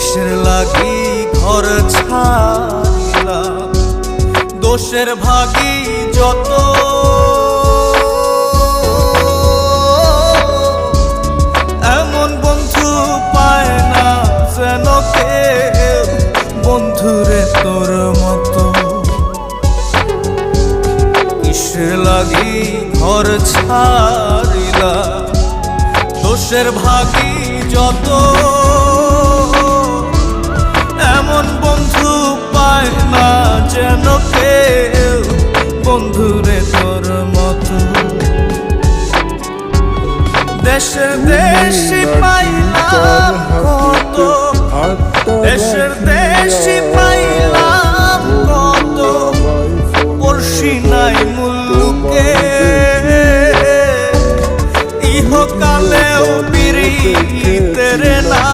কিসের লাগি ঘর ছাড়িলাম, দোষের ভাগী যত এমন বন্ধু পায় না যেন কেউ, বন্ধুরে তোর মতো। কিসের লাগি ঘর ছাড়িলাম, দোষের ভাগী যত এমন বন্ধু পায় না যেন কেউ, বন্ধুরে তোর মতো। দেশে দেশে পাইলাম